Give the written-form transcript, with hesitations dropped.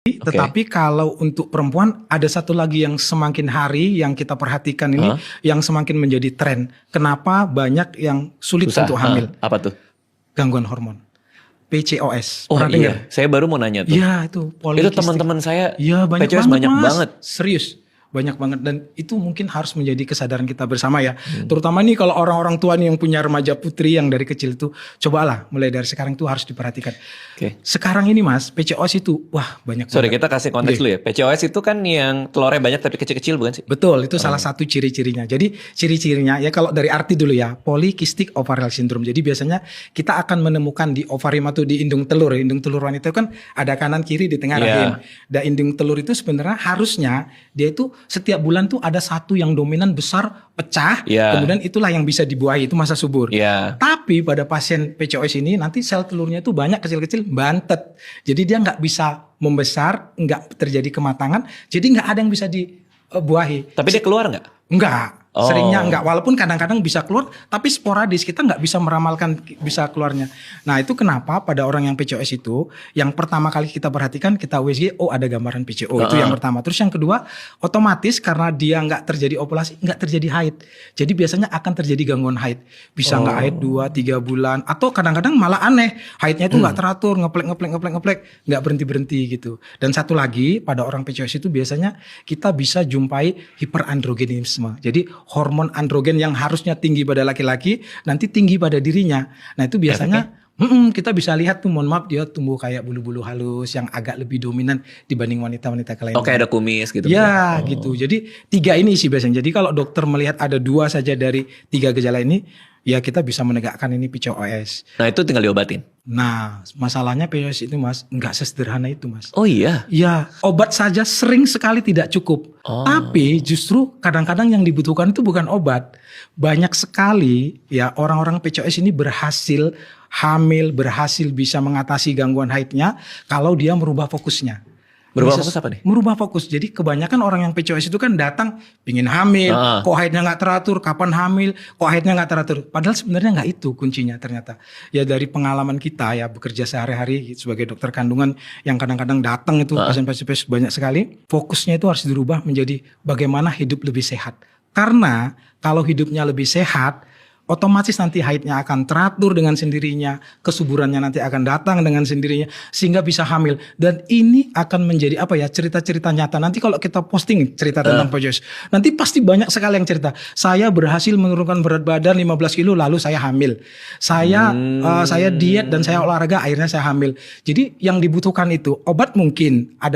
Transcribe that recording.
Tetapi kalau untuk perempuan ada satu lagi yang semakin hari yang kita perhatikan ini yang semakin menjadi tren. Kenapa banyak yang sulit untuk hamil? Apa tuh? Gangguan hormon. PCOS. Oh Pernah dengar? Saya baru mau nanya tuh. Iya itu Itu teman-teman saya banyak PCOS banyak banget. Serius. Banyak banget dan itu mungkin harus menjadi kesadaran kita bersama ya. Terutama nih kalau orang-orang tua nih yang punya remaja putri yang dari kecil itu cobalah mulai dari sekarang itu harus diperhatikan. Sekarang ini Mas, PCOS itu wah banyak banget. Kita kasih konteks dulu ya. PCOS itu kan yang telurnya banyak tapi kecil-kecil bukan sih? Betul, itu salah satu ciri-cirinya. Jadi ciri-cirinya ya kalau dari arti dulu ya, polycystic ovarian syndrome. Jadi biasanya kita akan menemukan di ovarium atau di indung telur. Indung telur wanita itu kan ada kanan kiri di tengah rahim. Dan indung telur itu sebenarnya harusnya dia itu setiap bulan tuh ada satu yang dominan besar pecah, kemudian itulah yang bisa dibuahi, itu masa subur. Tapi pada pasien PCOS ini nanti sel telurnya itu banyak kecil-kecil bantet, jadi dia nggak bisa membesar, nggak terjadi kematangan, jadi nggak ada yang bisa dibuahi. Tapi dia keluar nggak? Enggak. Seringnya enggak, walaupun kadang-kadang bisa keluar tapi sporadis, kita enggak bisa meramalkan bisa keluarnya. Nah itu kenapa pada orang yang PCOS itu yang pertama kali kita perhatikan kita USG, oh ada gambaran PCO, itu yang pertama. Terus yang kedua otomatis karena dia enggak terjadi ovulasi, enggak terjadi haid, jadi biasanya akan terjadi gangguan haid, bisa enggak haid 2-3 bulan atau kadang-kadang malah aneh, haidnya itu enggak teratur, ngeplek enggak berhenti gitu. Dan satu lagi pada orang PCOS itu biasanya kita bisa jumpai hiperandrogenisme, jadi hormon androgen yang harusnya tinggi pada laki-laki nanti tinggi pada dirinya. Nah itu biasanya kita bisa lihat tuh, mohon maaf, dia tumbuh kayak bulu-bulu halus yang agak lebih dominan dibanding wanita-wanita lain. Oke, ada kumis gitu. Ya gitu. Jadi 3 ini sih biasanya. Jadi kalau dokter melihat ada 2 saja dari 3 gejala ini, ya kita bisa menegakkan ini PCOS. Nah itu tinggal diobatin. Nah masalahnya PCOS itu Mas nggak sesederhana itu Mas. Oh iya? Ya obat saja sering sekali tidak cukup. Tapi justru kadang-kadang yang dibutuhkan itu bukan obat. Banyak sekali ya orang-orang PCOS ini berhasil hamil, berhasil bisa mengatasi gangguan haidnya kalau dia merubah fokusnya. Berubah fokus apa nih? Merubah fokus. Jadi kebanyakan orang yang PCOS itu kan datang pingin hamil, kok haidnya nggak teratur, kapan hamil, kok haidnya nggak teratur. Padahal sebenarnya nggak itu kuncinya ternyata. Ya dari pengalaman kita ya bekerja sehari-hari sebagai dokter kandungan yang kadang-kadang datang itu pasien-pasien banyak sekali. Fokusnya itu harus dirubah menjadi bagaimana hidup lebih sehat. Karena kalau hidupnya lebih sehat, otomatis nanti haidnya akan teratur dengan sendirinya, kesuburannya nanti akan datang dengan sendirinya, sehingga bisa hamil. Dan ini akan menjadi cerita-cerita nyata. Nanti kalau kita posting cerita tentang PCOS, nanti pasti banyak sekali yang cerita. Saya berhasil menurunkan berat badan 15 kilo, lalu saya hamil. Saya diet dan saya olahraga, akhirnya saya hamil. Jadi yang dibutuhkan itu obat mungkin ada.